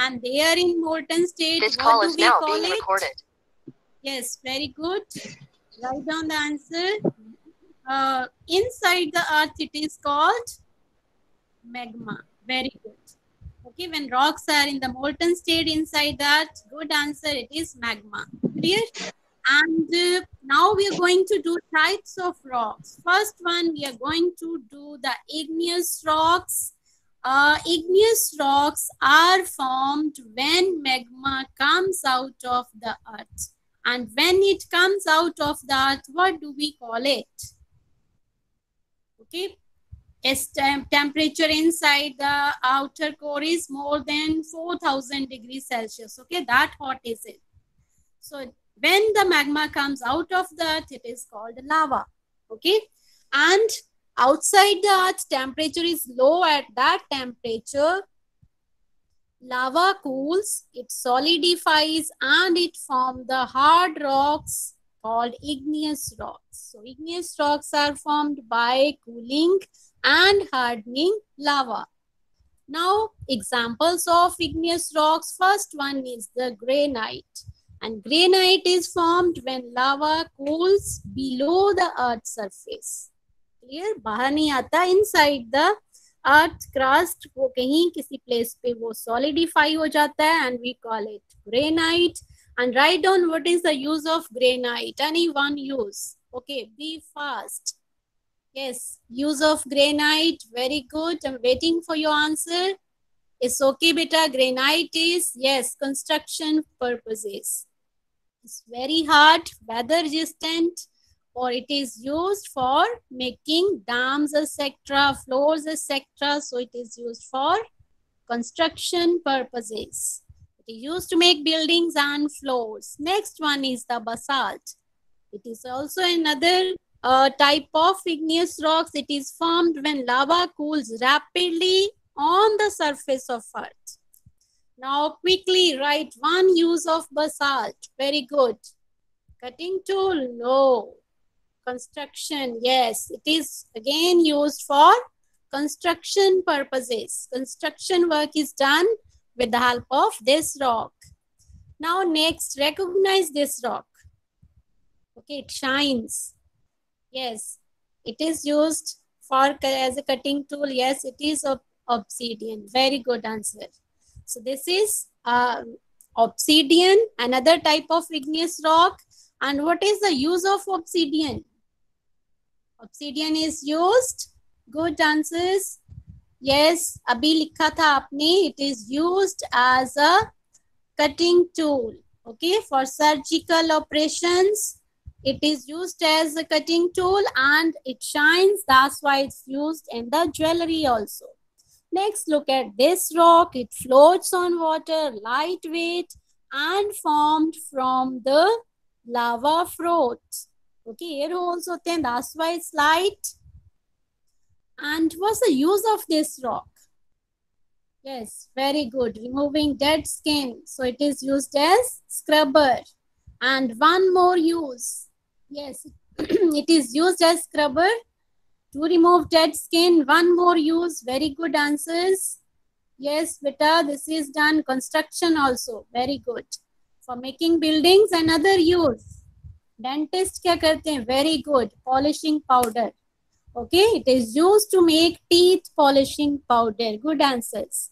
and they are in molten state. This What call do is we now call being it? recorded. Yes, very good. Write down the answer. Inside the earth, it is called magma. Very good. Okay, when rocks are in the molten state inside that, good answer, it is magma. Clear? And now we are going to do types of rocks. First one, we are going to do the igneous rocks. Igneous rocks are formed when magma comes out of the earth. And when it comes out of the earth, what do we call it? Okay. Its temperature inside the outer core is more than 4000 degrees Celsius. Okay, that hot is it. So when the magma comes out of the earth, it is called lava. Okay, and outside the earth, temperature is low. At that temperature, lava cools, it solidifies, and it forms the hard rocks called igneous rocks. So igneous rocks are formed by cooling and hardening lava. Now, examples of igneous rocks. First one is the granite. And granite is formed when lava cools below the earth's surface. Clear? बाहर नहीं आता, inside the earth crust वो कहीं किसी place पे वो solidify हो जाता है, and we call it granite. And write down what is the use of granite. Any one use. Okay, be fast. Yes, use of granite. Very good. I'm waiting for your answer. It's okay, beta. Granite is, yes, construction purposes. It's very hard, weather resistant, or it is used for making dams, etc., floors, etc. So it is used for construction purposes. It is used to make buildings and floors. Next one is the basalt. It is also another type of igneous rocks. It is formed when lava cools rapidly on the surface of earth. Now quickly write one use of basalt. Very good. Cutting tool, no. Construction, yes. It is again used for construction purposes. Construction work is done with the help of this rock. Now next, recognize this rock. Okay, it shines. Yes, it is used for as a cutting tool. Yes, it is obsidian. Very good answer. So this is obsidian, another type of igneous rock. And what is the use of obsidian? Obsidian is used. Good answers. Yes, abhi likha tha aapne. It is used as a cutting tool. Okay, for surgical operations. It is used as a cutting tool and it shines. That's why it's used in the jewelry also. Next, look at this rock. It floats on water, lightweight, and formed from the lava floats. Okay, air holes hote hain, that's why it's light. And what's the use of this rock? Yes, very good. Removing dead skin. So it is used as scrubber. And one more use. Yes, it is used as scrubber to remove dead skin. One more use. Very good answers. Yes, beta, this is done. Construction also. Very good. For making buildings, another use. Dentist क्या करते हैं? Very good. Polishing powder. Okay, it is used to make teeth polishing powder. Good answers.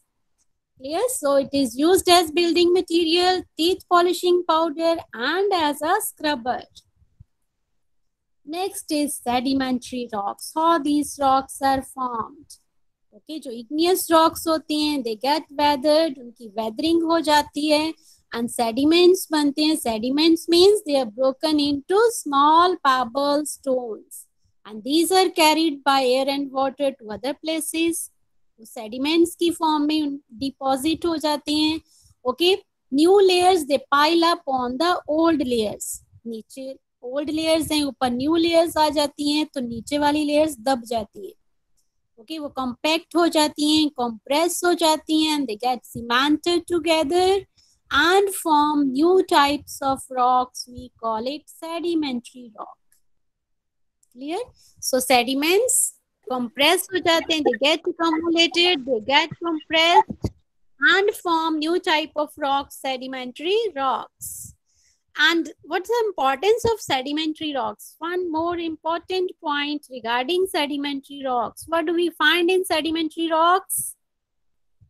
Clear? So it is used as building material, teeth polishing powder, and as a scrubber. Next is sedimentary rocks. How these rocks are formed? Okay, जो igneous rocks होते हैं, they get weathered, उनकी weathering हो जाती है, and sediments बनते हैं. Sediments means they are broken into small pebble stones, and these are carried by air and water to other places. तो sediments की form में deposit हो जाते हैं. Okay, new layers they pile up on the old layers. नीचे old layers हैं, ऊपर new layers आ जाती हैं, तो नीचे वाली layers दब जाती है. Okay, वो compact हो जाती हैं, compress हो जाती हैं, and they get cemented together and form new types of rocks. We call it sedimentary rock. Clear? So sediments compress हो जाते हैं, they get accumulated, they get compressed, and form new type of rocks, sedimentary rocks. And what's the importance of sedimentary rocks? One more important point regarding sedimentary rocks. What do we find in sedimentary rocks?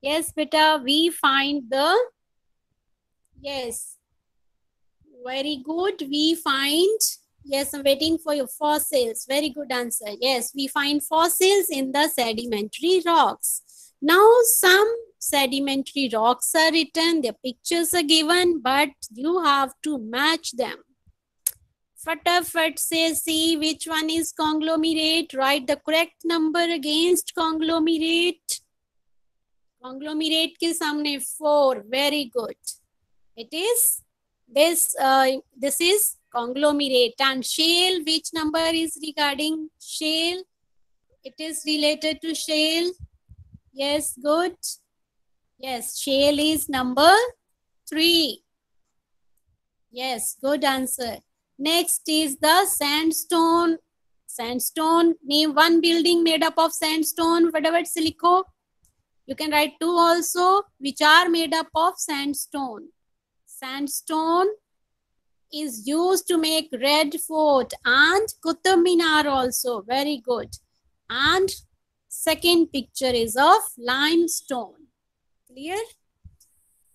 Yes, beta, we find the, yes, very good. We find, yes, I'm waiting for your fossils. Very good answer. Yes, we find fossils in the sedimentary rocks. Now, some sedimentary rocks are written, their pictures are given, but you have to match them. Fatafat say, see which one is conglomerate. Write the correct number against conglomerate. Conglomerate के सामने 4. Very good. It is this. This is conglomerate. And shale, which number is regarding shale? It is related to shale. Yes, good. Yes, shale is number 3. Yes, good answer. Next is the sandstone. Sandstone, name one building made up of sandstone. Whatever silico. You can write 2 also, which are made up of sandstone. Sandstone is used to make Red Fort and Qutub Minar also. Very good. And second picture is of limestone. Clear?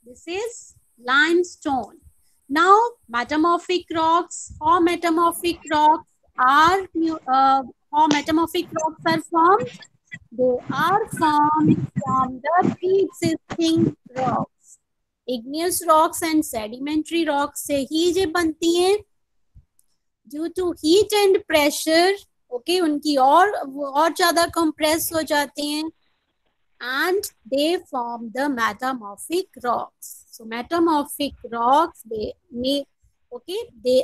This is limestone. Now, metamorphic rocks. How metamorphic rocks are formed? They are formed from the pre-existing rocks. Igneous rocks and sedimentary rocks से ही जे बनती हैं. Due to heat and pressure, okay, उनकी और ज़्यादा compress हो जाते हैं, and they form the metamorphic rocks. So metamorphic rocks, they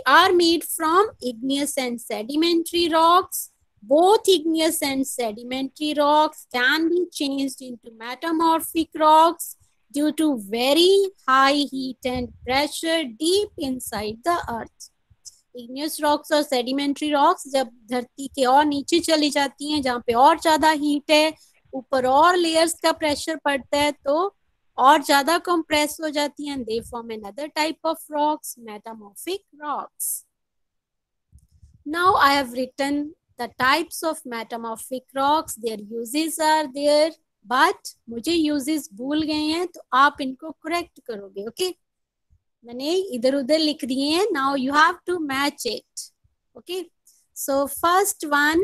are made from igneous and sedimentary rocks. Both igneous and sedimentary rocks can be changed into metamorphic rocks due to very high heat and pressure deep inside the earth. Igneous rocks और sedimentary rocks जब धरती के और नीचे चली जाती हैं, जहाँ पे और ज़्यादा हीट है, ऊपर और layers का pressure पड़ता है, तो और ज़्यादा compress हो जाती हैं, and they form another type of rocks, metamorphic rocks. Now I have written the types of metamorphic rocks. Their uses are there, but मुझे uses भूल गए हैं, तो आप इनको correct करोगे, okay? मैंने इधर उधर लिख दिए हैं. Now you have to match it, okay? So first one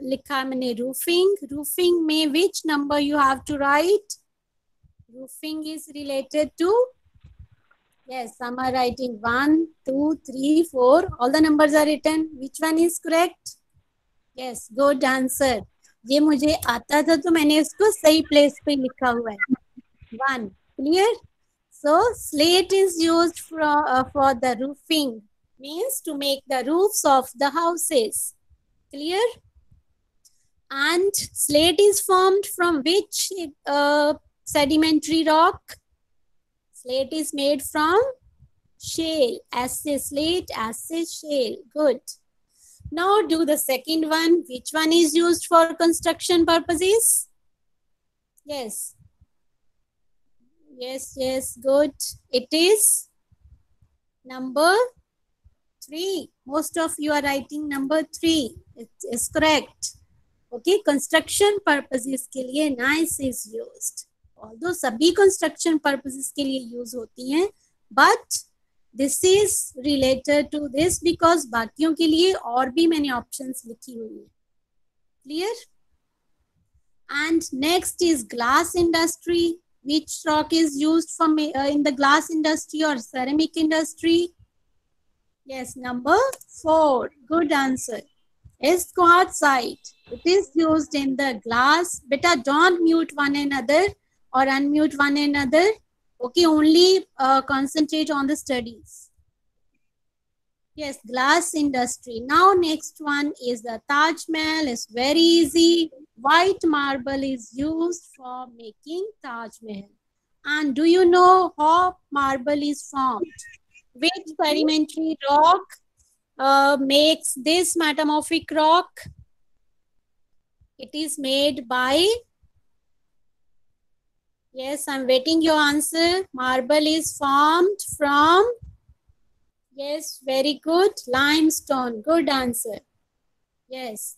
लिखा मैंने roofing. Roofing में which number you have to write? Roofing is related to, yes, some are writing 1, 2, 3, 4. All the numbers are written. Which one is correct? Yes, good answer. ये मुझे आता था तो मैंने इसको सही प्लेस पे लिखा हुआ है. 1. Clear? So slate is used for the roofing, means to make the roofs of the houses. Clear? And slate is formed from which sedimentary rock? Slate is made from shale. Acid slate, acid shale. Good. Now do the second one. Which one is used for construction purposes? Yes. Yes, yes, good. It is number 3. Most of you are writing number 3. It is correct. Okay, construction purposes के लिए nice is used. Although सभी construction purposes के लिए use होती हैं, but this is related to this because बाकियों के लिए और भी मैंने options लिखी हुई हैं. Clear? And next is glass industry. Which rock is used for in the glass industry or ceramic industry? Yes, number 4. Good answer. Is quartzite. It is used in the glass. Beta, don't mute one another or unmute one another. Okay, only concentrate on the studies. Yes, glass industry. Now next one is the Taj Mahal. It's very easy. White marble is used for making Taj Mahal. And do you know how marble is formed? Which sedimentary rock makes this metamorphic rock? It is made by Yes, I'm waiting your answer. Marble is formed from, yes, very good, limestone. Good answer. Yes,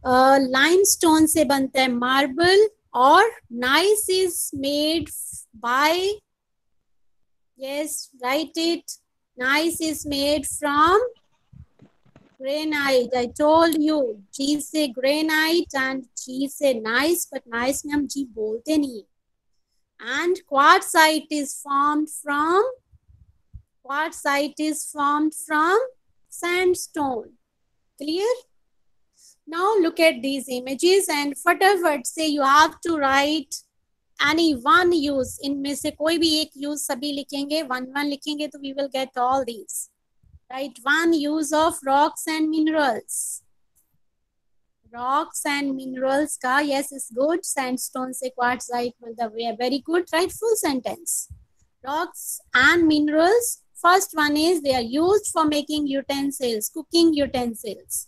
limestone से बनता है marble और gneiss is made by, yes, write it. Gneiss is made from granite. I told you, G से granite and G से gneiss, but gneiss में हम G बोलते नहीं. And quartzite is formed from sandstone. Clear? Now look at these images and फटाफट से you have to write any one use. इनमें से कोई भी एक use सभी लिखेंगे, one लिखेंगे तो we will get all these. Right? One use of rocks and minerals. Rocks and minerals का yes is good. Sandstone से quartzite मतलब we are very good. Right? Full sentence. Rocks and minerals. First one is they are used for making utensils, cooking utensils.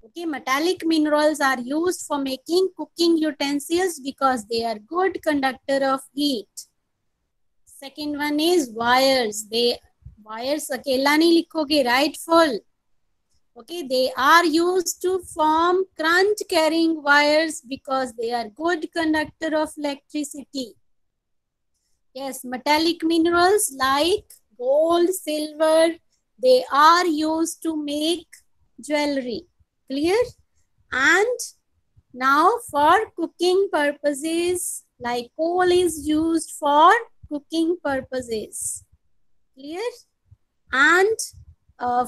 Okay, metallic minerals are used for making cooking utensils because they are good conductor of heat. Second one is wires. Wires अकेला नहीं लिखोगे, right? Full. Okay, they are used to form current carrying wires because they are good conductor of electricity. Yes, metallic minerals like gold, silver, they are used to make jewelry. Clear? And now for cooking purposes, like coal is used for cooking purposes. Clear? And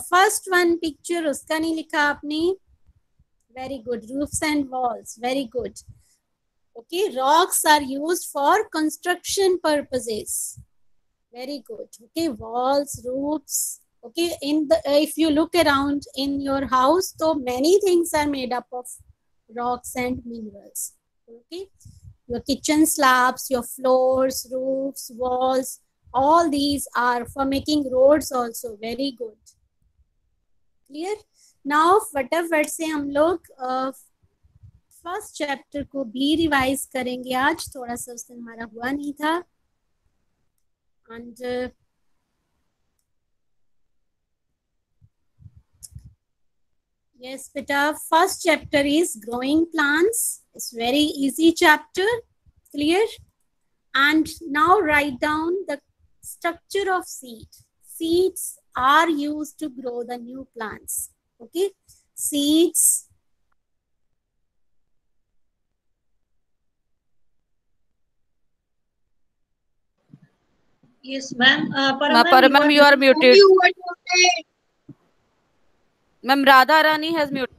first one picture uska nahi likha aapne. Very good. Roofs and walls. Very good. Okay, rocks are used for construction purposes. Very good. Okay, walls, roofs. Okay, in the if you look around in your house, so many things are made up of rocks and minerals. Okay, your kitchen slabs, your floors, roofs, walls, all these are for making roads also. Very good. Clear? Now फटाफट से हम लोग first chapter को भी revise करेंगे आज. थोड़ा सा उस दिन हमारा हुआ नहीं था. And yes, beta, first chapter is growing plants. It's very easy chapter. Clear? And now write down the structure of seed. Seeds are used to grow the new plants. Okay? Seeds. Yes, ma'am. Paramam, you are muted. Ma'am, Radha Rani has muted.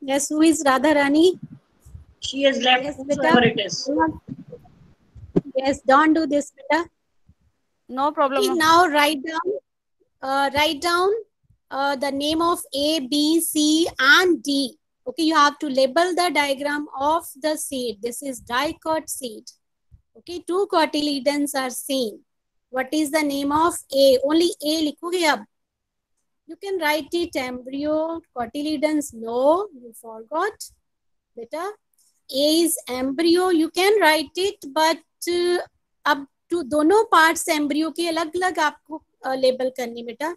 Yes, who is Radha Rani? She has left. Yes, Whoever it is. Yes, don't do this, beta. No problem. Okay, now write down the name of A, B, C, and D. Okay, you have to label the diagram of the seed. This is dicot seed. Okay, two cotyledons are seen. What is the name of A? Only A likhoge ab. You can write it embryo, cotyledons. No, you forgot. Beta, A is embryo. You can write it, but अब to दोनों parts embryo के अलग अलग आपको label करनी बेटा.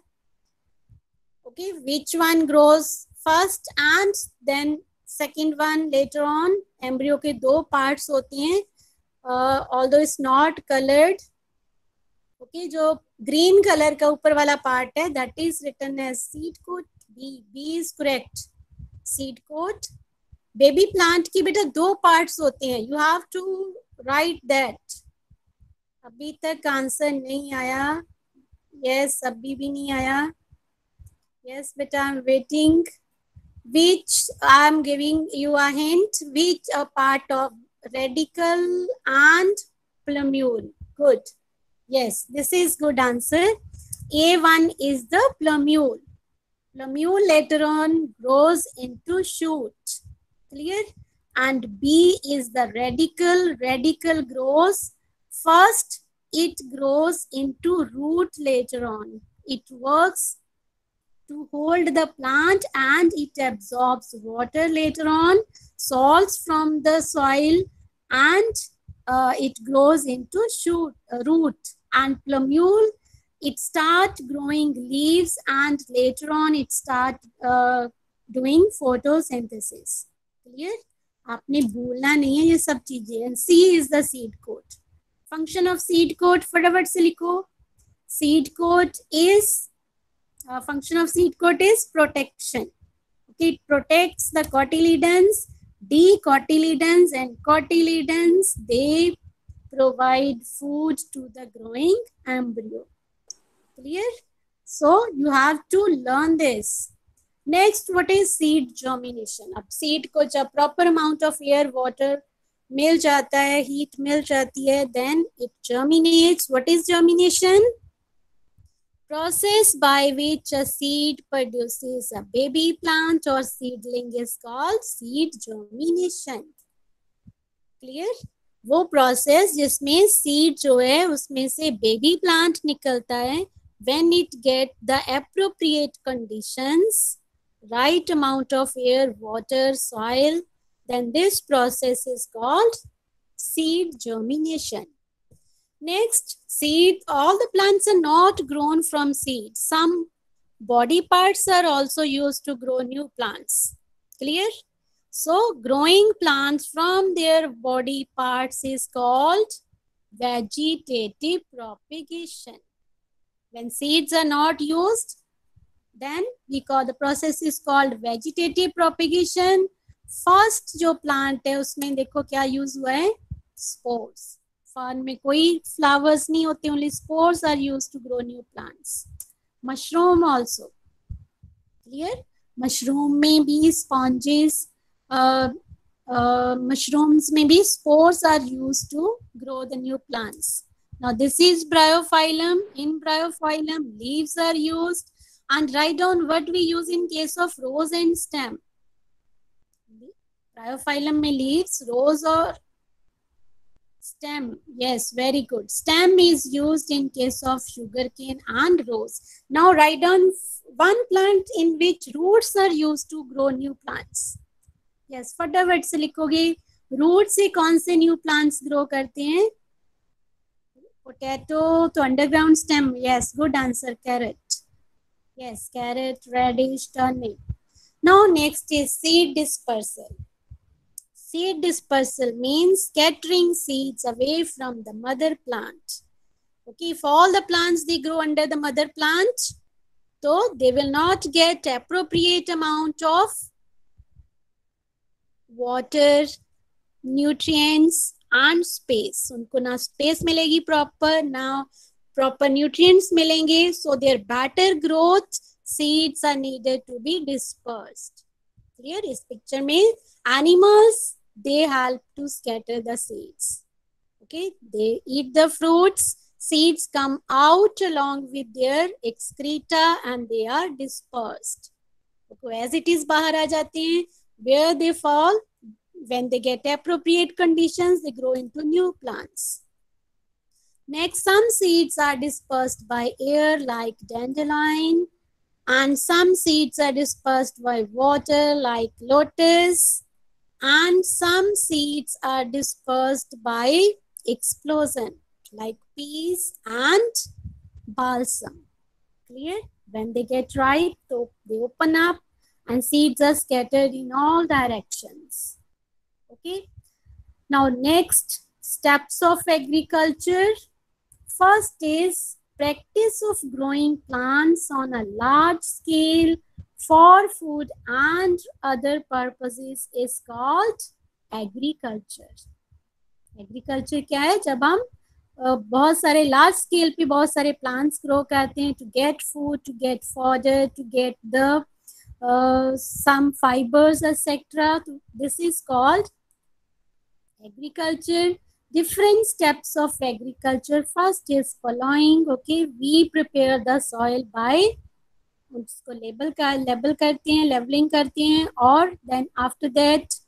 Okay, which one grows first and then second one later on. Embryo के दो parts होती हैं. Although it's not colored. Okay, जो green color का ऊपर वाला part है, that is written as seed coat. B is correct. Seed coat. Baby plant की बेटा दो parts होते हैं. You have to write that. अभी तक आंसर नहीं आया. Yes, अभी भी नहीं आया. Yes, बेटा, I'm waiting. Which I'm giving you a hint. Which a part of radicle and plumule? Good. Yes, this is good answer. A1 is the plumule. Plumule later on grows into shoot. Clear? And B is the radicle. Radicle grows. First, it grows into root later on. It works to hold the plant and it absorbs water later on, salts from the soil, and it grows into shoot, root, and plumule. It start growing leaves, and later on it start doing photosynthesis. Clear? आपने भूलना नहीं है ये सब चीजें. C is the seed coat. Function of seed coat फटाफट से लिखो. Seed coat is function of seed coat is protection. Okay, it protects the cotyledons, dicotyledons, and cotyledons. They provide food to the growing embryo. Clear? So you have to learn this. Next, what is seed germination? अब seed को जब proper amount of air, water मिल जाता है, heat मिल जाती है, then it germinates. What is germination? Process by which a seed produces a baby plant or seedling is called seed germination. Clear? वो process जिसमें seed जो है उसमें से baby plant निकलता है, when it get the appropriate conditions, right amount of air, water, soil, then this process is called seed germination. Next, seed. All the plants are not grown from seeds. Some body parts are also used to grow new plants. Clear? So, growing plants from their body parts is called vegetative propagation. When seeds are not used, then we call the process is called vegetative propagation. First जो plant है उसमें देखो क्या use हुआ है? Spores. Fern में कोई flowers नहीं होते, only spores are used to grow new plants. Mushroom also. Clear? Mushroom में भी sponges, mushrooms में भी spores are used to grow the new plants. Now this is bryophyllum. In bryophyllum, leaves are used. And write down what we use in case of rose and stem. Bryophyllum में leaves, rose or stem. Yes, very good. Stem is used in case of sugarcane and rose. Now write down one plant in which roots are used to grow new plants. Yes, फटाफट से लिखोगे. Roots से कौन से new plants grow करते हैं? Potato तो underground stem. Yes, good answer. Carrot. Yes, carrot, radish, turnip. Now next is seed dispersal. Seed dispersal means scattering seeds away from the mother plant. Okay, if all the plants they grow under the mother plant, so they will not get appropriate amount of water, nutrients and space. उनको ना space मिलेगी proper, ना proper nutrients मिलेंगे, so their better growth seeds are needed to be dispersed. Clear? इस picture में animals they help to scatter the seeds. Okay, they eat the fruits, seeds come out along with their excreta and they are dispersed. Okay, as it is बाहर आ जाते हैं, where they fall, when they get appropriate conditions, they grow into new plants. Next, some seeds are dispersed by air like dandelion, and some seeds are dispersed by water like lotus, and some seeds are dispersed by explosion like peas and balsam. Clear? When they get ripe, so they open up and seeds are scattered in all directions. Okay. Now next, steps of agriculture. First is practice of growing plants on a large scale for food and other purposes is called agriculture. Agriculture क्या है? जब हम बहुत सारे large scale पे बहुत सारे plants grow करते हैं to get food, to get fodder, to get the some fibers, etc. This is called agriculture. Different steps of agriculture. First is following. Okay, we prepare the soil by उसको label करते हैं, leveling करते हैं, और then after that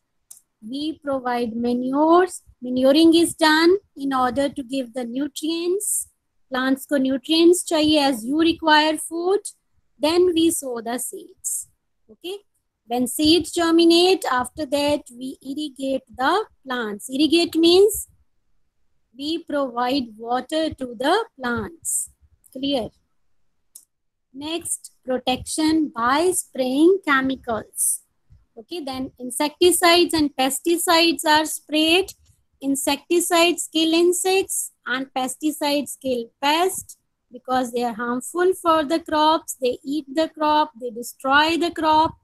we provide manures. Manuring is done in order to give the nutrients. Plants को nutrients चाहिए as you require food. Then we sow the seeds. Okay, When seeds germinate, after that we irrigate the plants. Irrigate means we provide water to the plants. Clear? Next, protection by spraying chemicals. Okay, then insecticides and pesticides are sprayed. Insecticides kill insects and pesticides kill pests because they are harmful for the crops. They eat the crop, they destroy the crop.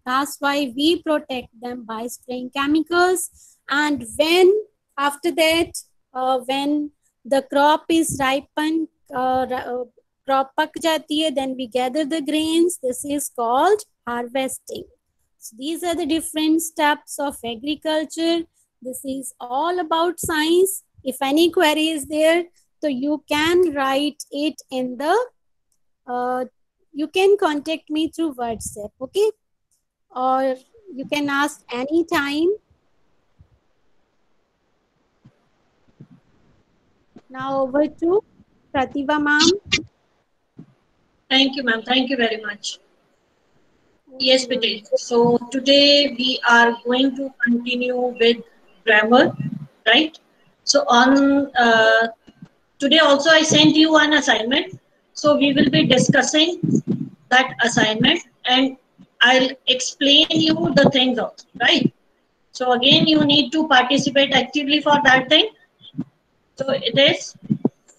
That's why we protect them by spraying chemicals. And when after that, when the crop is ripened, crop pak jati hai, then we gather the grains. This is called harvesting. So these are the different steps of agriculture. This is all about science. If any query is there, so you can write it in the, you can contact me through WhatsApp, okay? Or you can ask anytime. Now over to Pratibha ma'am. Thank you, ma'am. Thank you very much. Yes, Pitesh. So today we are going to continue with grammar, right? So on today also I sent you an assignment. So we will be discussing that assignment and I'll explain you the things also, right? So again, you need to participate actively for that thing. So it is,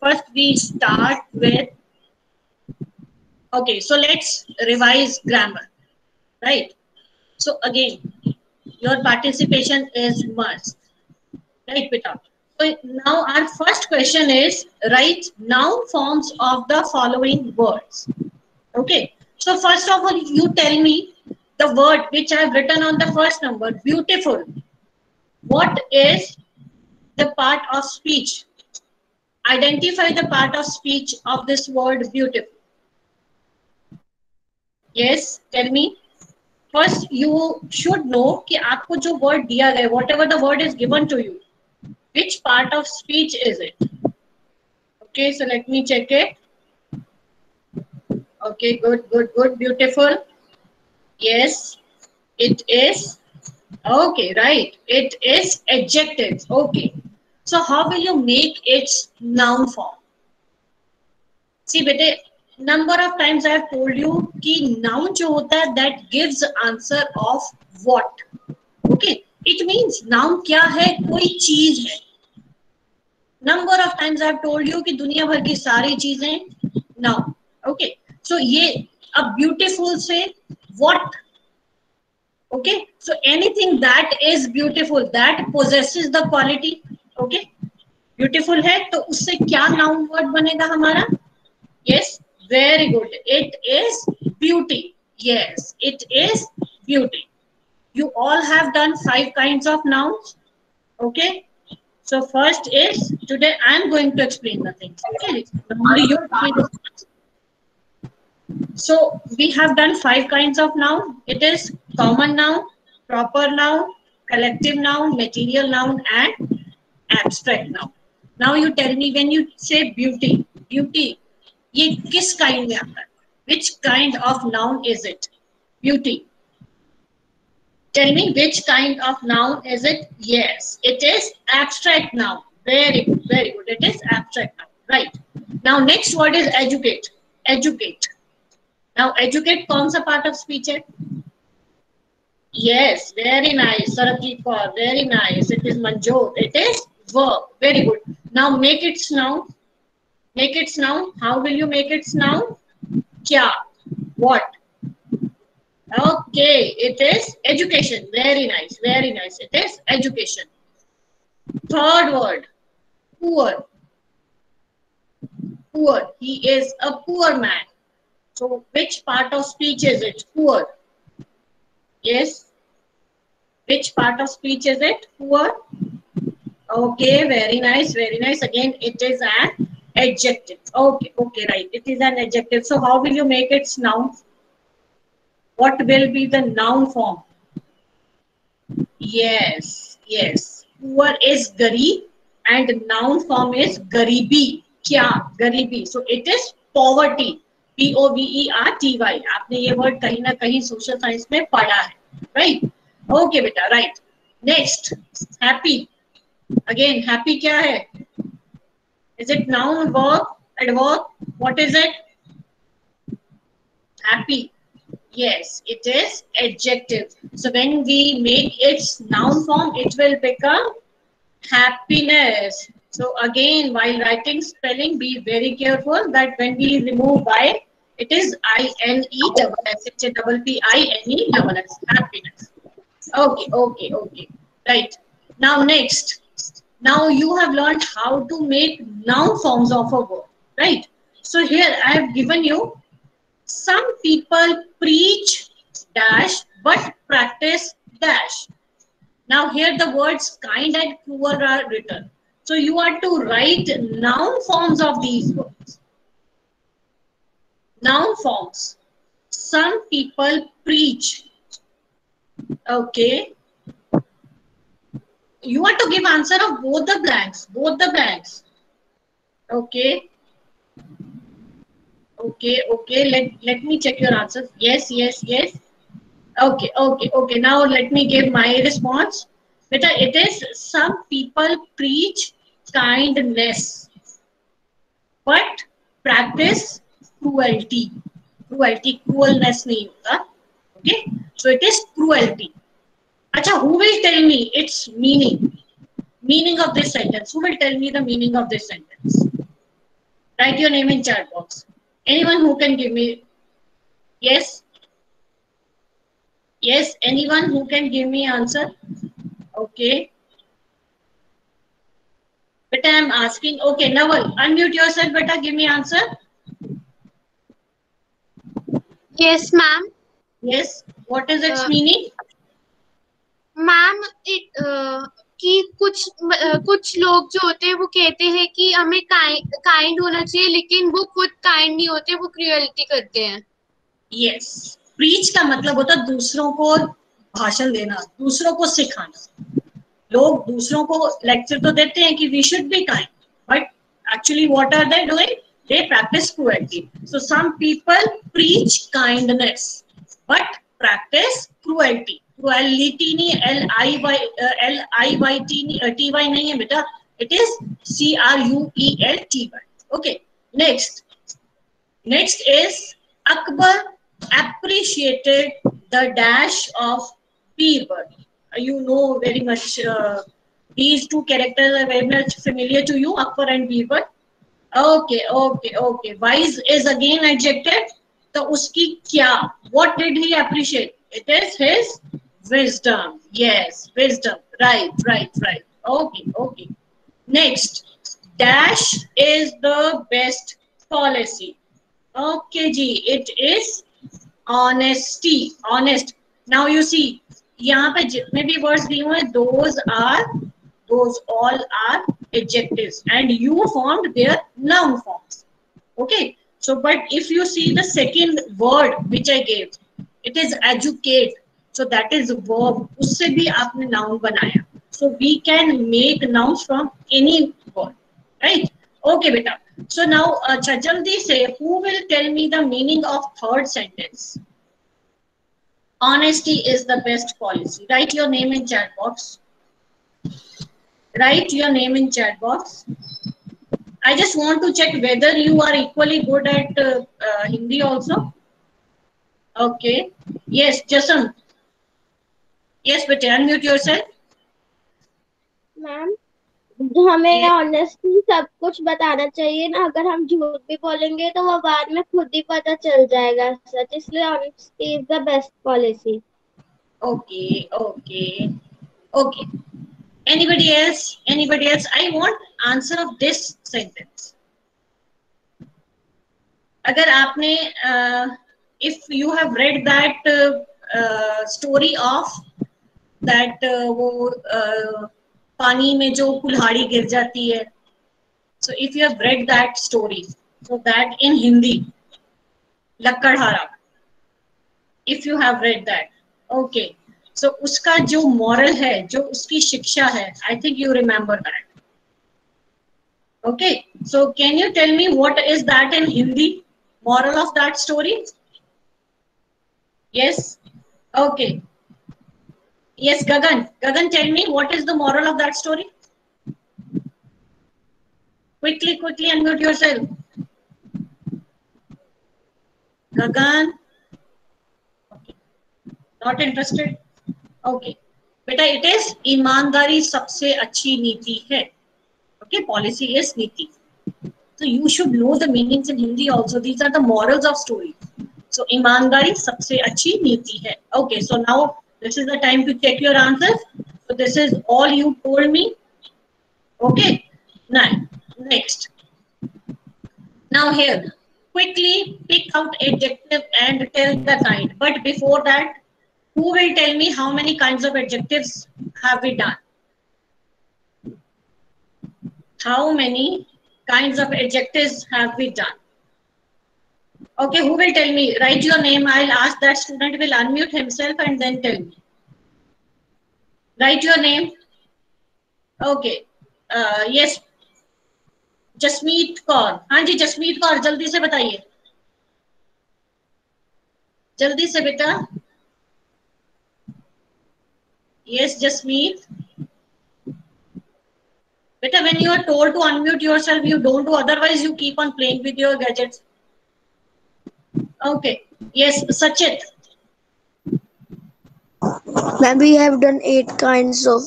first we start with, okay, so let's revise grammar, right? So again, your participation is must, right, Pita? So now our first question is, write noun forms of the following words. Okay, so first of all, you tell me the word which I have written on the first number, beautiful. What is the part of speech? Identify the part of speech of this word beautiful. Yes, tell me. First, you should know कि आपको जो word दिया गया, whatever the word is given to you, which part of speech is it? Okay, so let me check it. Okay, good, good, good, beautiful. Yes, it is. Okay, right. It is adjective. Okay. So how will you make its noun form? See, bete, number of times I have told you कि noun जो होता है that gives answer of what. Okay, it means noun क्या है? कोई चीज है. Number of times I have told you कि दुनिया भर की सारी चीजें noun. Okay, so ये अब beautiful से what? Okay, so anything that is beautiful, that possesses the quality. Okay, beautiful है तो उससे क्या noun word बनेगा हमारा? Yes, very good. It is beauty. Yes, it is beauty. You all have done 5 kinds of nouns. Okay, so first is, today I am going to explain the things. Okay, normally you explain the things. So we have done 5 kinds of noun. It is common noun, proper noun, collective noun, material noun, and abstract noun. Now you tell me, when you say beauty, beauty, ये किस kind में आता है? Which kind of noun is it? Beauty. Tell me, which kind of noun is it? Yes, it is abstract noun. Very good, very good. It is abstract noun. Right. Now next word is educate. Educate. Now educate कौन सा part of speech है? Yes, very nice. Sarabjit Kaur, very nice. It is Manjot. It is verb. Very good. Now make its noun. Make its noun. How will you make its noun? Kya? What? Okay, it is education. Very nice, very nice. It is education. Third word, poor. Poor. He is a poor man. So which part of speech is it? Poor. Yes. Which part of speech is it? Poor. Okay, very nice, very nice. Again, it is an adjective. Okay, okay, right. It is an adjective. So how will you make its noun? What will be the noun form? Yes, yes. Poor is gari and noun form is garibi. Kya? Garibi. So it is poverty. Poverty. आपने ये word कहीं ना कहीं social science में पढ़ा है. right? Okay beta, right. Next, happy. Again, happy क्या है? Is it noun, verb, adverb? What is it? Happy. Yes, it is adjective. So when we make its noun form, it will become happiness. So again, while writing spelling, be very careful that when we remove y, it is I-N-E-S-S. It's a double P-I-N-E double S. Happiness. Okay, okay, okay. Right. Now next. Now you have learned how to make noun forms of a word. Right. So here I have given you some people preach dash but practice dash. Now here the words kind and cruel are written. So you are to write noun forms of these words. Noun forms. Some people preach. Okay. You are to give answer of both the blanks. Both the blanks. Okay. Okay, okay. Let me check your answers. Yes, yes, yes. Okay, okay, okay. Now let me give my response. Beta, it is some people preach kindness, but practice cruelty. Cruelty, cruelness नहीं होता. Okay, so it is cruelty. Acha, who will tell me its meaning? Meaning of this sentence. Who will tell me the meaning of this sentence? Write your name in chat box. Anyone who can give me? Yes. Yes, anyone who can give me answer? Okay. Beta, I'm asking. Okay, Naval, unmute yourself. Beta, give me answer. Yes, ma'am. Yes. What is its meaning? Ma'am कि कुछ लोग जो होते हैं वो कहते हैं कि हमें काइंड होना चाहिए, लेकिन वो खुद काइंड नहीं होते, वो क्रुएल्टी करते हैं. यस. प्रीच का मतलब होता है दूसरों को भाषण देना, दूसरों को सिखाना. लोग दूसरों को लेक्चर तो देते हैं कि we should be kind, but actually what are they doing? They practice cruelty. So some people preach kindness, but practice cruelty. Cruelty नहीं, L-I-Y-T नहीं है बेटा. It is C-R-U-E-L-T-Y. Okay. Next. Next is Akbar appreciated the dash of Birbal. You know very much. These two characters are very much familiar to you, Akbar and Birbal. Okay, okay, okay. Wise is again adjective. तो उसकी क्या? What did he appreciate? It is his wisdom. Yes, wisdom. Right, right, right. Okay, okay. Next, dash is the best policy. Okay, ji. It is honesty. Honest. Now you see, यहाँ पे जितने भी words दिए हुए हैं, those all are adjectives, and you formed their noun forms. Okay, so but if you see the second word which I gave, it is educate, so that is verb. उससे भी आपने noun बनाया. So we can make nouns from any word, right? Okay beta. So now अच्छा जल्दी से, who will tell me the meaning of third sentence? Honesty is the best policy. Write your name in chat box. Write your name in chat box. I just want to check whether you are equally good at Hindi also. Okay. Yes, Jasam. Yes, but unmute yourself. Ma'am, हमें honestly सब कुछ बताना चाहिए ना. अगर हम झूठ भी बोलेंगे तो वो बाद में खुद ही पता चल जाएगा सच. इसलिए honesty is the best policy. Okay, okay, okay. Anybody else? Anybody else? I want answer of this sentence. अगर आपने if you have read that story of that वो पानी में जो कुल्हाड़ी गिर जाती है. So if you have read that story, so that in Hindi, लक्कड़हारा. If you have read that, okay. So उसका जो moral है, जो उसकी शिक्षा है, I think you remember that. Okay. So can you tell me what is that in Hindi? Moral of that story? Yes. Okay. Yes, Gagan. Gagan, tell me what is the moral of that story? Quickly, quickly unmute yourself. Gagan. Okay. Not interested? Okay. बेटा, it is ईमानदारी सबसे अच्छी नीति है. Okay, policy is नीति. So you should know the meanings in Hindi also. These are the morals of stories. So ईमानदारी सबसे अच्छी नीति है. Okay, so now this is the time to check your answers. So this is all you told me. Okay. Now, next. Now here, quickly pick out adjective and tell the kind. But before that, who will tell me how many kinds of adjectives have we done? How many kinds of adjectives have we done? Okay, who will tell me? Write your name. I'll ask that student will unmute himself and then tell me. Write your name. Okay. Yes. Jasmeet Kaur. हाँ जी, जसमीत कौर, जल्दी से बताइए. जल्दी से बेटा. Yes, Jasmeet. Beta, when you are told to unmute yourself, you don't do. Otherwise, you keep on playing with your gadgets. Okay. Yes, Sachit. Ma'am, we have done 8 kinds of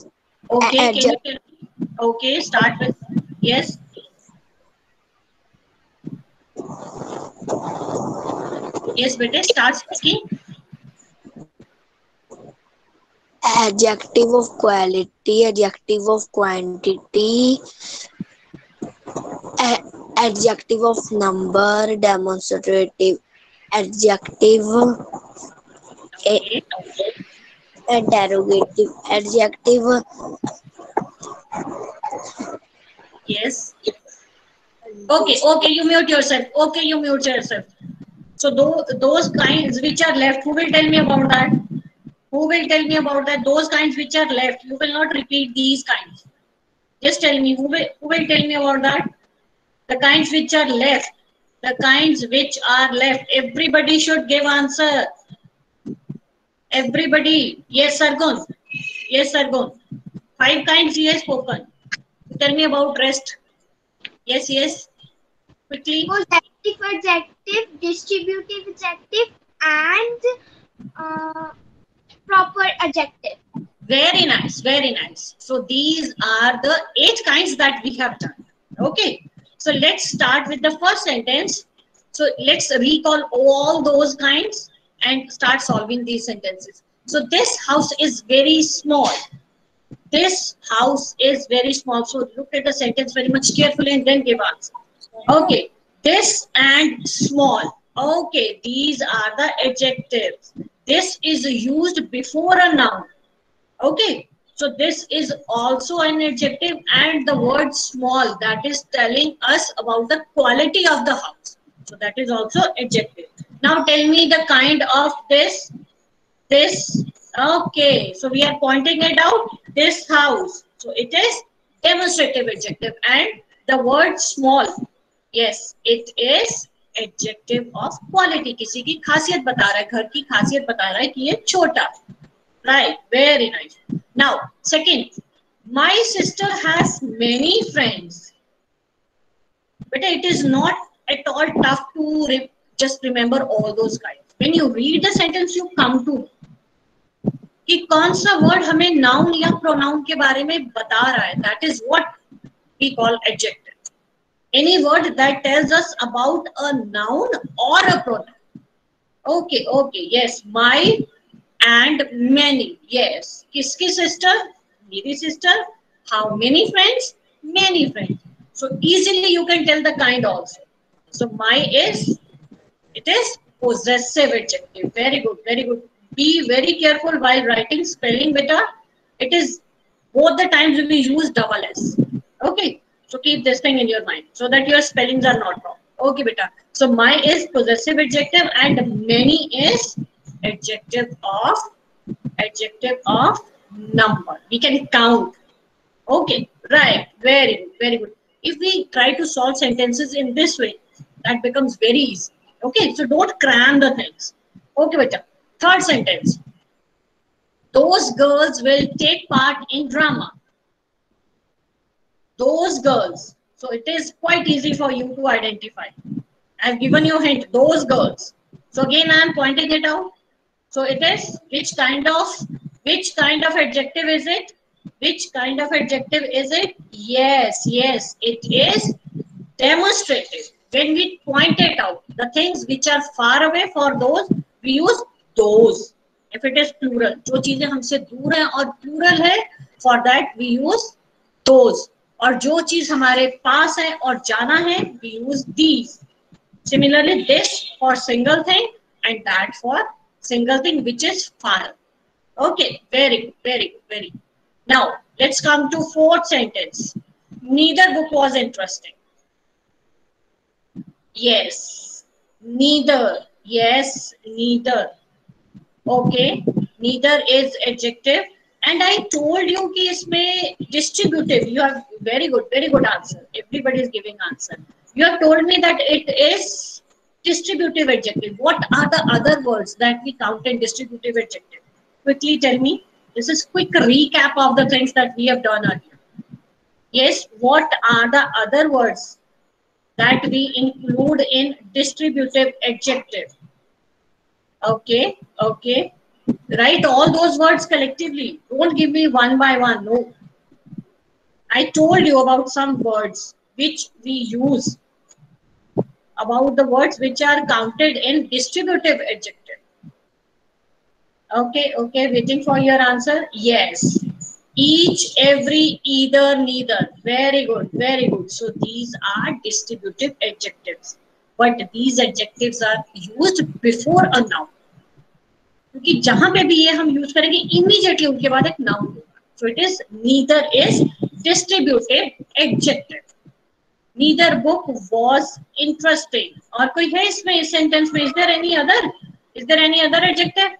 Okay. Can you adjectives. tell me? Okay. Start with yes. Yes, beta. Start speaking. Adjective of quality, adjective of quantity, adjective of number, demonstrative adjective, Okay. interrogative adjective, Yes. Okay. Okay. You mute yourself. Okay. You mute yourself. So those kinds which are left, who will tell me about that? Who will tell me about that? Those kinds which are left, you will not repeat these kinds. Just tell me, who will tell me about that? The kinds which are left. The kinds which are left. Everybody should give answer. Everybody. Yes, Sargon. Yes, Sargon. 5 kinds he has spoken. Tell me about rest. Yes, yes. Quickly. Possessive adjective, distributive adjective, and proper adjective. Very nice, very nice. So these are the 8 kinds that we have done. Okay. So let's start with the first sentence. So let's recall all those kinds and start solving these sentences. So this house is very small. This house is very small. So look at the sentence very much carefully and then give answer. Okay. This and small. Okay. These are the adjectives. This is used before a noun. Okay, so this is also an adjective, and the word small, that is telling us about the quality of the house. So that is also adjective. Now tell me the kind of this. Okay, so we are pointing it out. This house. So it is demonstrative adjective, and the word small. Yes, it is adjective of quality. किसी की खासियत बता रहा है, घर की खासियत बता रहा है कि ये छोटा. Right, very nice. Now, second, my sister has many friends. But it is not at all tough to just remember all those kinds. When you read the sentence, you come to कि कौन सा word हमें noun या pronoun के बारे में बता रहा है. That is what we call adjective. Any word that tells us about a noun or a pronoun. Okay, okay, yes, my and many. Yes. Kiski sister? Meri sister. How many friends? Many friends. So easily you can tell the kind also. So my is, it is possessive adjective. Very good, very good. Be very careful while writing spelling beta. It is both the times we use double S. Okay. So keep this thing in your mind so that your spellings are not wrong. Okay beta. So my is possessive adjective and many is adjective of number. We can count. Okay, right. Very good, very good. If we try to solve sentences in this way, that becomes very easy. Okay, so don't cram the things. Okay, beta. Third sentence. Those girls will take part in drama. Those girls. So it is quite easy for you to identify. I've given you a hint. Those girls. So again, I am pointing it out. So it is which kind of adjective is it? Which kind of adjective is it? Yes, yes, it is demonstrative. When we point it out, the things which are far away, for those we use those. If it is plural, जो चीजें हमसे दूर हैं और plural है, for that we use those. और जो चीज हमारे पास है और जाना है, we use these. Similarly, this for single thing and that for single thing which is far. Okay, very good, very good, very good. Now, let's come to fourth sentence. Neither book was interesting. Yes, neither. Yes, neither. Okay, neither is adjective. And I told you कि इसमें distributive. You have very good answer. Everybody is giving answer. You have told me that it is distributive adjective. What are the other words that we count in distributive adjective? Quickly tell me. This is quick recap of the things that we have done earlier. Yes, what are the other words that we include in distributive adjective? Okay, okay. Write all those words collectively. Don't give me one by one. No. I told you about some words which we use. About the words which are counted in distributive adjective. Okay, okay. Waiting for your answer. Yes. Each, every, either, neither. Very good, very good. So these are distributive adjectives. But these adjectives are used before a noun. क्योंकि जहां पे भी ये हम use करेंगे immediately उनके बाद एक नाउन होगा. So it is neither is distributive adjective. Neither book was interesting. और कोई है इसमें इस सेंटेंस में? Is there any other adjective?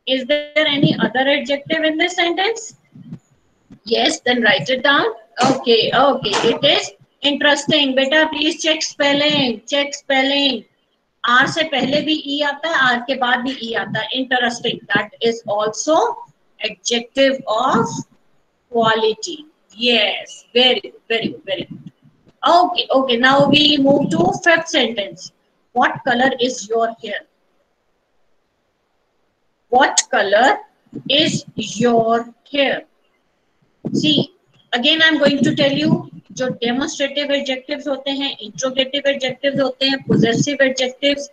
Is there any other adjective in this sentence? Yes, then write it down. Okay, okay. It is interesting. Beta, please check spelling. Check spelling. R से पहले भी E आता है, R के बाद भी E आता है. Interesting. That is also adjective of quality. Yes, very good, very good, very good. Okay, okay. Now we move to fifth sentence. What color is your hair? What color is your hair? See, again I am going to tell you, जो demonstrative adjectives होते हैं, interrogative adjectives होते हैं, possessive adjectives,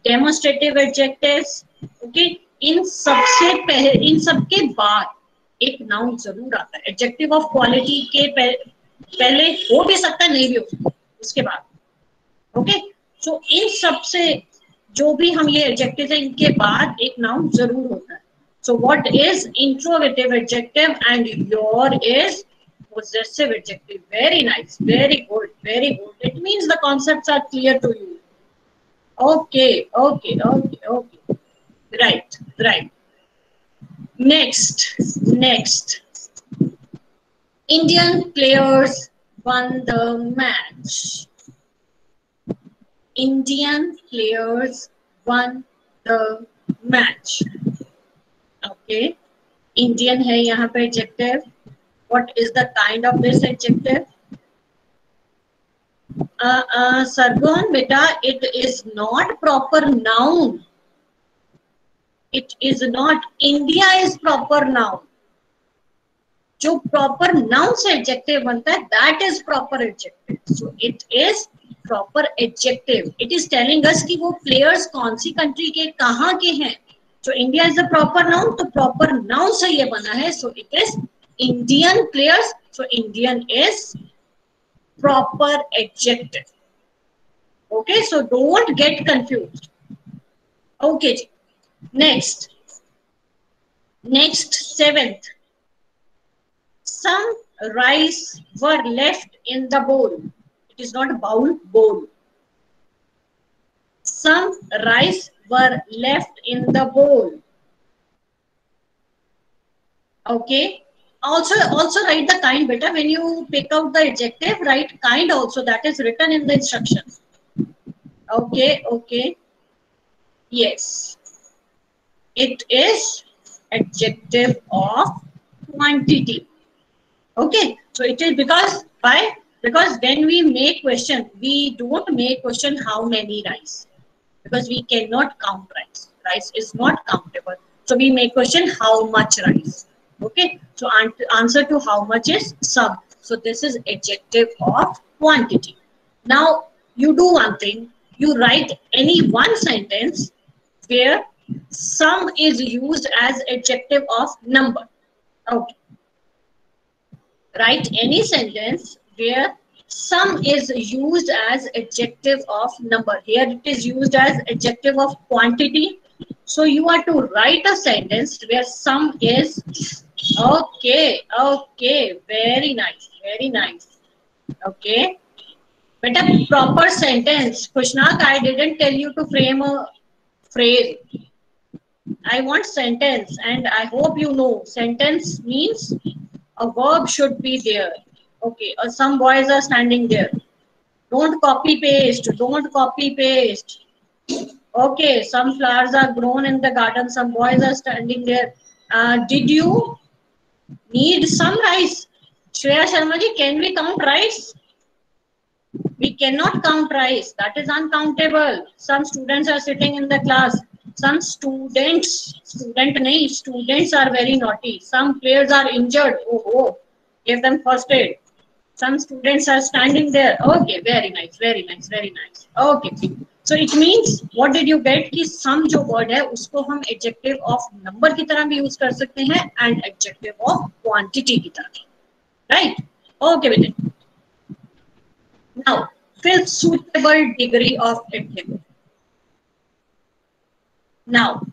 demonstrative adjectives, okay, इन सबके बाद एक noun जरूर आता है. Adjective of quality के पहले हो भी सकता है, नहीं भी हो सकता उसके बाद. Okay, so इन सबसे जो भी हम ये एडजेक्टिव है इनके बाद एक नाउन जरूर होता है. So what is interrogative adjective and your is possessive adjective. Very nice, very good, very good. It means the concepts are clear to you. Okay, okay, okay, okay. Right, right. Next. Indian players won the match. Indian players won the match. Okay, Indian है यहाँ पे adjective. What is the kind of this adjective? Sargon, beta, it is not proper noun. It is not. India is proper noun. जो proper noun से adjective बनता है, that is proper adjective. So it is proper adjective. It is telling us कि वो players कौन सी country के कहाँ के हैं. So India is a proper noun, तो proper noun से ये बना है. So it is Indian players. So Indian is proper adjective. Okay, so don't get confused. Okay, next, seventh. Some rice were left in the bowl. It is not a bowl. Some rice were left in the bowl. Okay. Also write the kind better. When you pick out the adjective, write kind also. That is written in the instructions. Okay, okay. Yes. It is adjective of quantity. Okay, so it is because why? Because when we make question, we don't make question how many rice, because we cannot count rice. Rice is not countable. So we make question how much rice. Okay, so answer to how much is some. So this is adjective of quantity. Now you do one thing. You write any one sentence where some is used as adjective of number. Okay. Write any sentence where some is used as adjective of number. Here it is used as adjective of quantity. So you are to write a sentence where some is, okay, very nice, very nice. Okay. But a proper sentence. Kushnak, I didn't tell you to frame a phrase. I want sentence, and I hope you know sentence means a verb should be there. Okay, some boys are standing there. Don't copy paste. Don't copy paste. Okay, some flowers are grown in the garden. Some boys are standing there. Did you need some rice? Shreya Sharma ji, can we count rice? We cannot count rice. That is uncountable. Some students are sitting in the class. Some students are very naughty. Some players are injured. Oh, give them first aid. Some students are standing there. Okay, very nice, very nice, very nice. Okay. So it means, what did you get? कि some जो word है उसको हम adjective of number की तरह भी use कर सकते हैं and adjective of quantity की तरह. Right? Okay, बेटे. Now, fill suitable degree of adjective. Now,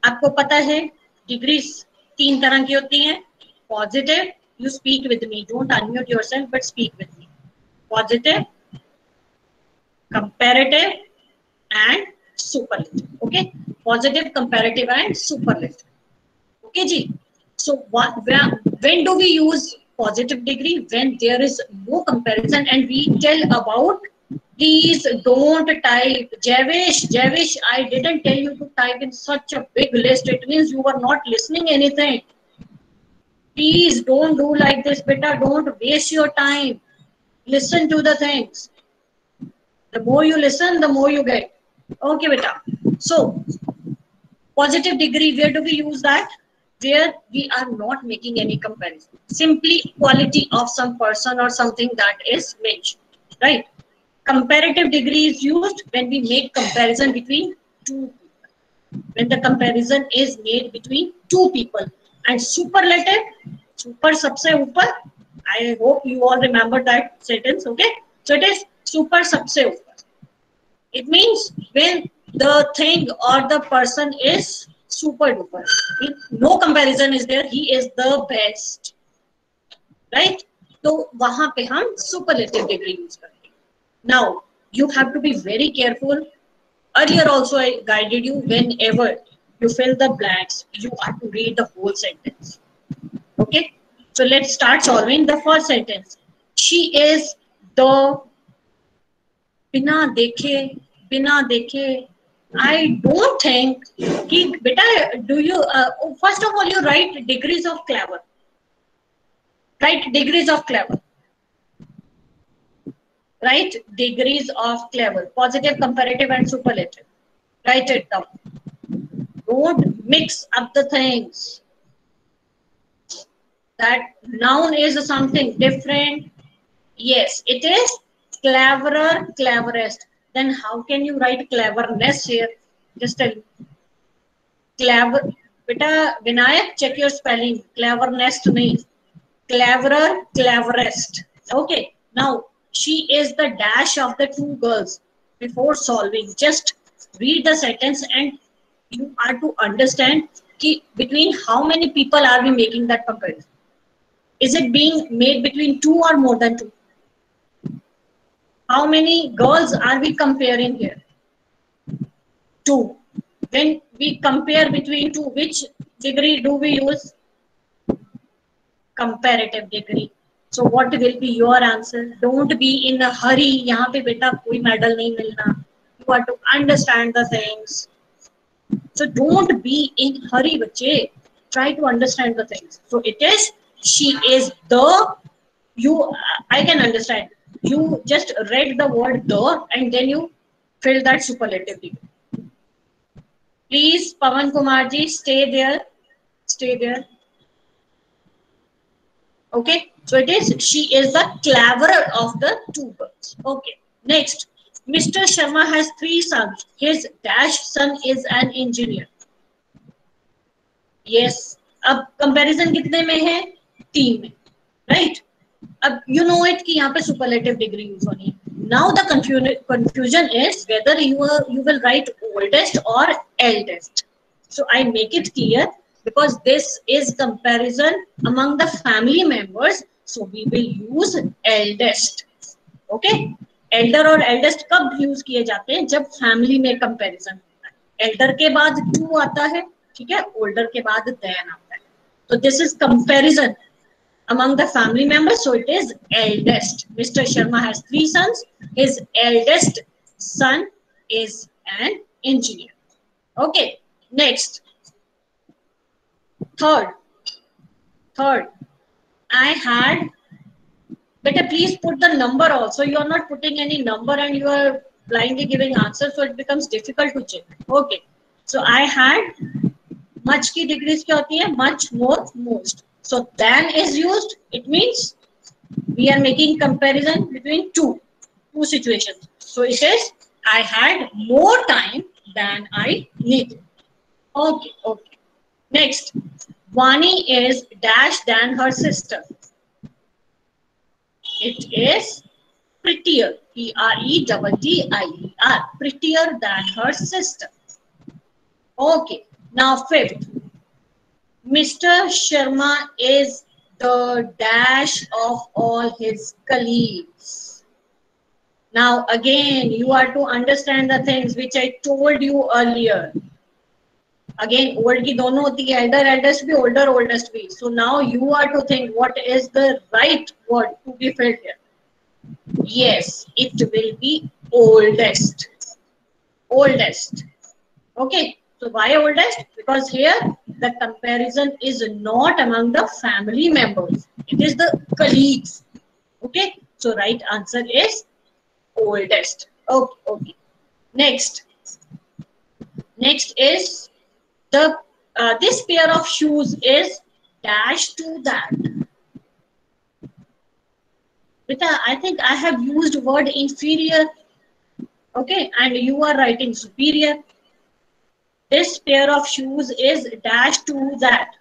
आपको पता है डिग्रीज 3 तरह की होती हैं. Positive, you speak with me, don't unmute yourself but speak with me. Positive, comparative and superlative. Okay, positive, comparative and superlative. Okay ji. So when do we use positive degree? When there is no comparison and we tell about, please don't type. Javish, I didn't tell you to type in such a big list. It means you were not listening anything. Please don't do like this, beta. Don't waste your time. Listen to the things. The more you listen, the more you get. Okay, beta. So, positive degree, where do we use that? Where we are not making any comparison. Simply quality of some person or something that is mentioned. Right? Comparative degree is used when we make comparison between two people. When the comparison is made between two people. And superlative, super sabse upar. I hope you all remember that sentence, okay? So it is super sabse upar. It means when the thing or the person is super duper. No comparison is there. He is the best. Right? So वहाँ पे हम superlative degree use करते हैं. Now you have to be very careful. Earlier also I guided you, whenever you fill the blanks, you have to read the whole sentence. Okay, so let's start solving the first sentence. She is the बिना देखे. I don't think कि बेटा, do you first of all you write degrees of clever. Write degrees of clever. Write degrees of clever. Positive, comparative and superlative. Write it down. Don't mix up the things. That noun is something different. Yes, it is cleverer, cleverest. Then how can you write cleverness here? Just tell me. Clever. Beta, Vinayak, check your spelling. Cleverness nahi. Cleverer, cleverest. Okay. Now, she is the dash of the two girls. Before solving, just read the sentence and you are to understand ki between how many people are we making that comparison. Is it being made between two or more than two? How many girls are we comparing here? Two. When we compare between two, which degree do we use? Comparative degree. So what will be your answer? Don't be in a hurry. यहाँ पे बेटा कोई medal नहीं मिलना. You have to understand the things. So don't be in hurry, bache. Try to understand the things. So it is, she is the, you, I can understand. You just read the word the and then you fill that superlative degree. Please, Pawan Kumar ji, stay there. Stay there. Okay. So it is, she is the cleverer of the two girls. Okay. Next. Mr. Sharma has 3 sons. His dash son is an engineer. Yes. अब comparison कितने में है? 3 में. Right? अब you know it कि यहाँ पे superlative degree use होनी है. Now the confusion is whether you will write oldest or eldest. So I make it clear because this is comparison among the family members. So we will use eldest. Okay? Elder और eldest कब use किए जाते हैं? जब family में comparison होता है. Elder के बाद to आता है, ठीक है? Older के बाद then आता है. So this is comparison among the family members. So it is eldest. Mr. Sharma has 3 sons. His eldest son is an engineer. Okay. Next. Third. I had, better please put the number also. You are not putting any number and you are blindly giving answer. So it becomes difficult to check. Okay. So I had, much की degrees क्या होती है? Much, more, most. So than is used. It means we are making comparison between two situations. So it is, I had more time than I needed. Okay. Next, Vani is dash than her sister. It is prettier. P-R-E-T-T-I-E-R. Prettier than her sister. Okay. Now fifth. Mr. Sharma is the dash of all his colleagues. Now again, you are to understand the things which I told you earlier. Again, old की दोनों होती है, elder, eldest भी, older, oldest भी. So now you are to think what is the right word to be filled here. Yes, it will be oldest. Oldest. Okay. So why oldest? Because here the comparison is not among the family members. It is the colleagues. Okay. So right answer is oldest. Okay. Next is the this pair of shoes is dash to that. Beta, I think I have used word inferior. Okay, and you are writing superior. This pair of shoes is dash to that.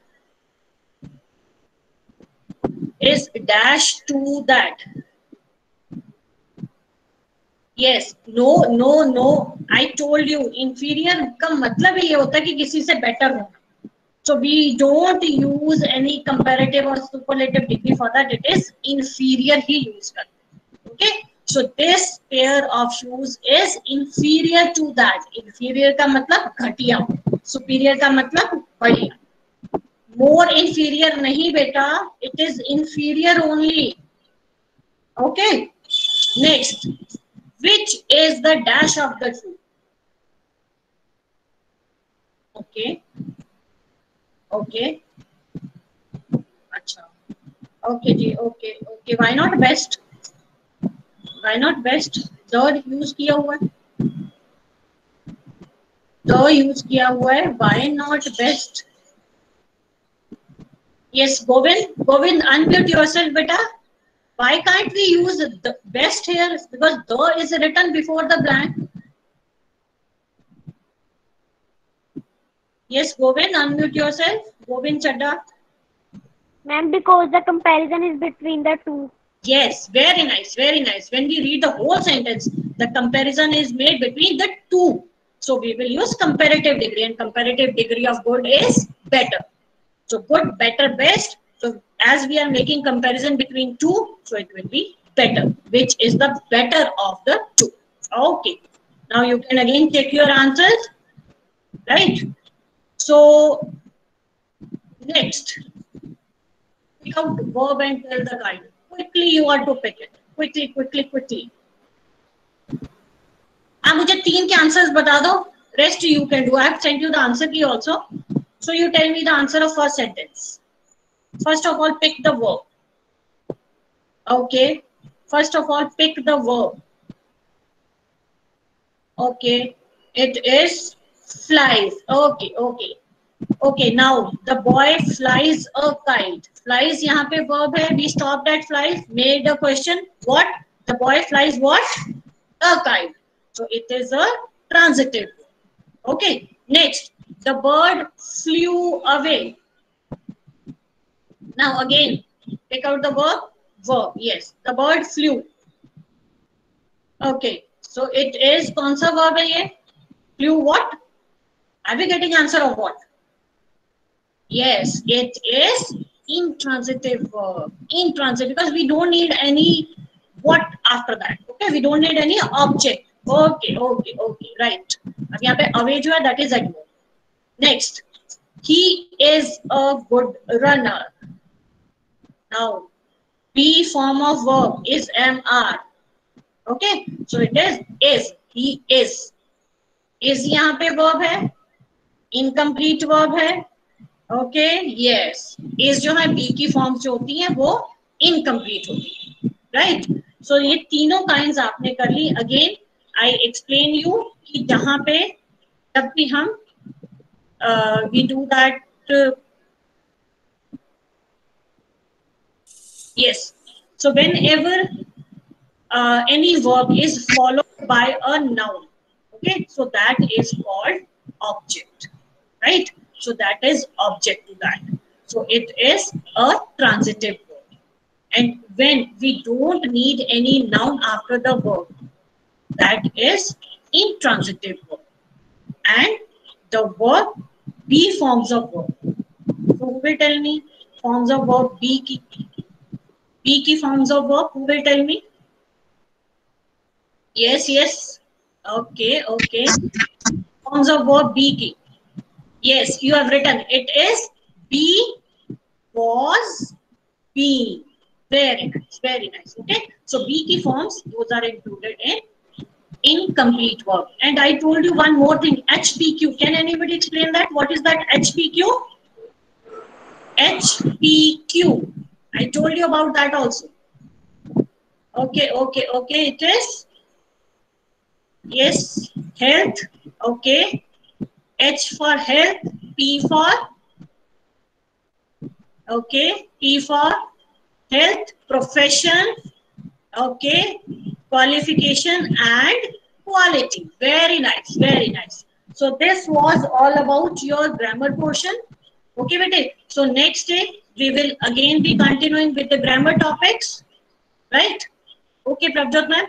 Is dash to that. Yes, no. I told you inferior का मतलब ये होता है कि किसी से better होना. So we don't use any comparative or superlative degree for that. It is inferior he use करते. Okay. So this pair of shoes is inferior to that. Inferior का मतलब घटिया. Superior का मतलब बढ़िया. More inferior नहीं बेटा. It is inferior only. Okay. Next. Which is the dash of the two? Okay. अच्छा. Okay ji. Okay. Why not best? The use किया हुआ है. Why not best? Yes, Govind, unmute yourself, beta. Why can't we use the best here? Because the is written before the blank. Yes, Govind, unmute yourself. Govind Chadda. Ma'am, because the comparison is between the two. Yes, very nice. When we read the whole sentence, the comparison is made between the two. So we will use comparative degree, and comparative degree of good is better. So good, better, best. So as we are making comparison between two, so it will be better, which is the better of the two. Okay. Now you can again check your answers. Right. So next, pick out verb and tell the kind. Quickly you are to pick it. Quickly. आप मुझे 3 के answers बता दो. Rest you can do. I have sent you the answer key also. So you tell me the answer of first sentence. First of all, pick the verb. Okay. First of all, pick the verb. Okay. It is flies. Okay. Okay. Okay. Now the boy flies a kite. Flies यहाँ पे verb है. We stopped at flies. Made a question. What? The boy flies what? A kite. So it is a transitive. Okay. Next, the bird flew away. Now again, take out the verb. Verb. Yes, the bird flew. Okay. So it is कौन सा verb है ये? Flew what? Are we getting answer of what? Yes, it is intransitive verb. Intransitive because we don't need any what after that. Okay, we don't need any object. Okay, okay, okay, right. अब यहाँ पे away जो है that is adverb. Next, he is a good runner. Now, B form of verb is MR. Okay, so it is. He is. Is यहाँ पे verb है. Incomplete verb है. Okay, yes. Is जो है B की forms जो होती हैं वो incomplete होती है. Right? So ये तीनों kinds आपने कर ली. Again, I explain you कि जहाँ पे जब भी हम we do that. Yes. So whenever any verb is followed by a noun, okay, so that is called object, right? So that is object to that. So it is a transitive verb. And when we don't need any noun after the verb, that is intransitive verb. And the verb, B forms of verb. So who will tell me forms of verb B key forms of verb? Who will tell me? Yes, yes. Okay, okay. Forms of verb B key. Yes, you have written. It is be, was, being. Very nice, very nice. Okay. So B key forms, those are included in incomplete verb. And I told you one more thing, HPQ. Can anybody explain that? What is that HPQ? HPQ. I told you about that also. Okay, okay, okay. It is, yes, health. Okay. H for health, P for, okay, P for health, profession, okay, qualification and quality. Very nice, very nice. So this was all about your grammar portion. Okay, bete. So next day we will again be continuing with the grammar topics, right? Okay, Prabjot ma'am.